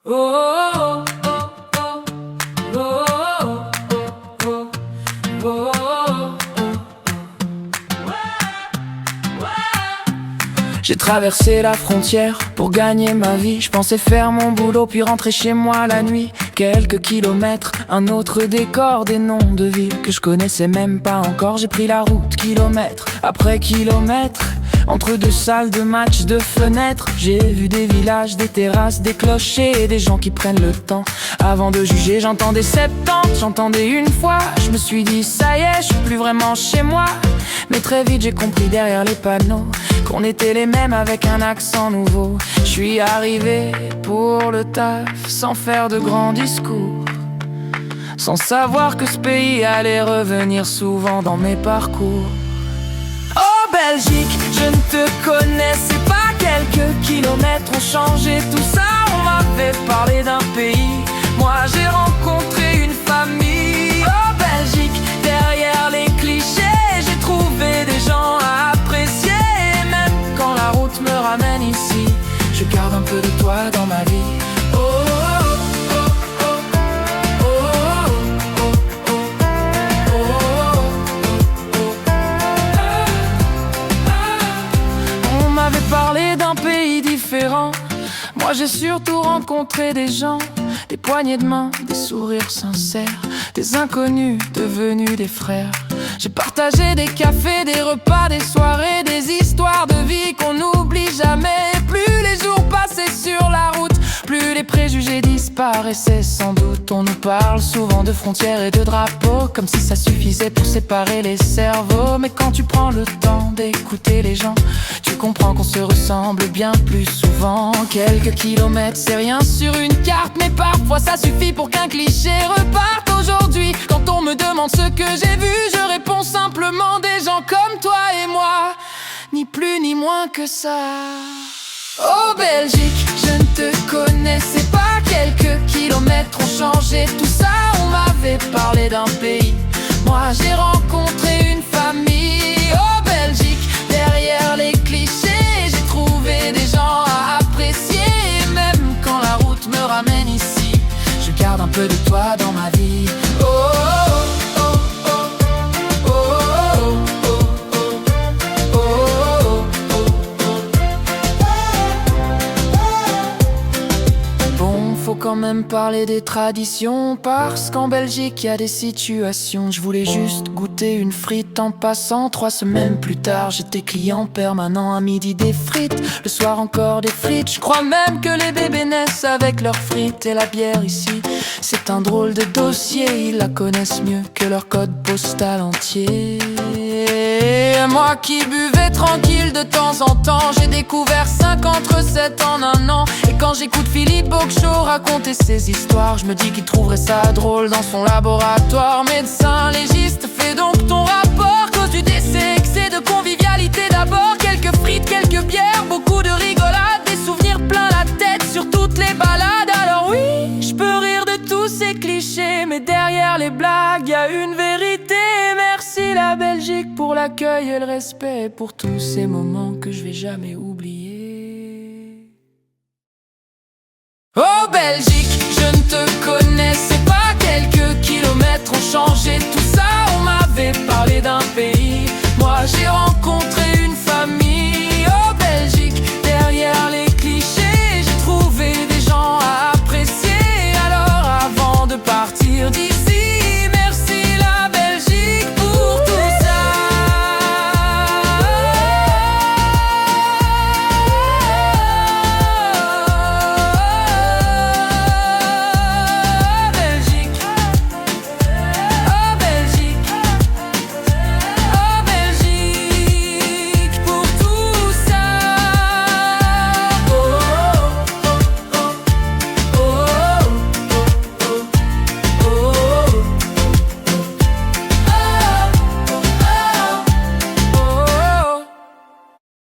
J'ai traversé la frontière pour gagner ma vie. Je pensais faire mon boulot puis rentrer chez moi la nuit. Quelques kilomètres, un autre décor, des noms de villes que je connaissais même pas encore. J'ai pris la route kilomètre après kilomètre, entre deux salles de match, de fenêtres. J'ai vu des villages, des terrasses, des clochers et des gens qui prennent le temps. Avant de juger, j'entendais 70, j'entendais une fois. Je me suis dit ça y est, je suis plus vraiment chez moi. Mais très vite j'ai compris derrière les panneaux qu'on était les mêmes avec un accent nouveau. Je suis arrivé pour le taf sans faire de grands discours, sans savoir que ce pays allait revenir souvent dans mes parcours. Oh Belgique, je ne te connaissais pas. Quelques kilomètres ont changé tout ça. On m'avait parlé d'un pays, moi j'ai rencontré une famille. Oh Belgique, derrière les clichés, j'ai trouvé des gens à apprécier. Et même quand la route me ramène ici, je garde un peu de toi dans ma vie. Oh, oh, oh, oh, oh, oh, oh, oh, oh. On m'avait parlé d'un pays différent. Moi j'ai surtout rencontré des gens, des poignées de main, des sourires sincères, des inconnus devenus des frères. J'ai partagé des cafés, des repas, des soirées, des histoires de vie qu'on n'oublie jamais. Plus les jours passaient sur la route, plus les préjugés disparaissaient sans doute. On nous parle souvent de frontières et de drapeaux, comme si ça suffisait pour séparer les cerveaux. Mais quand tu prends le temps d'écouter les gens, tu comprends qu'on se ressemble bien plus souvent. Quelques kilomètres, c'est rien sur une carte, mais parfois ça suffit pour qu'un cliché reparte. Aujourd'hui, quand on me demande ce que j'ai vu, je réponds simplement des gens comme toi et moi, ni plus ni moins que ça. Oh Belgique, je ne te connaissais pas. Quelques kilomètres ont changé tout ça. On m'avait parlé d'un pays, moi j'ai rencontré une famille. Oh Belgique, derrière les clichés, j'ai trouvé des gens à apprécier. Et même quand la route me ramène ici, je garde un peu de toi dans ma vie. Oh, oh, oh, oh, oh, oh, oh. Bon, faut quand même parler des traditions, parce qu'en Belgique y a des situations. Je voulais juste goûter une frite en passant. 3 semaines plus tard, j'étais client permanent. À midi des frites, le soir encore des frites. Je crois même que les bébés naissent avec leurs frites. Et la bière ici, c'est un drôle de dossier. Ils la connaissent mieux que leur code postal entier. Et moi qui buvais tranquille de temps en temps, j'ai découvert 50 recettes en un an. Et quand j'écoute Philippe Boxchot raconter ses histoires, je me dis qu'il trouverait ça drôle dans son laboratoire. Médecin légiste, fais donc ton rapport. Cause du décès, excès de convivialité d'abord. Quelques frites, quelques bières, beaucoup de rigolade, des souvenirs plein la tête sur toutes les balades. Alors oui, je peux rire de tous ces clichés, mais derrière les blagues, y a une vérité. Merci la Belgique pour l'accueil et le respect, pour tous ces moments que je vais jamais oublier. Oh Belgique, je ne te connaissais pas. Quelques kilomètres ont changé tout ça. On m'avait parlé d'un pays, moi j'ai rencontré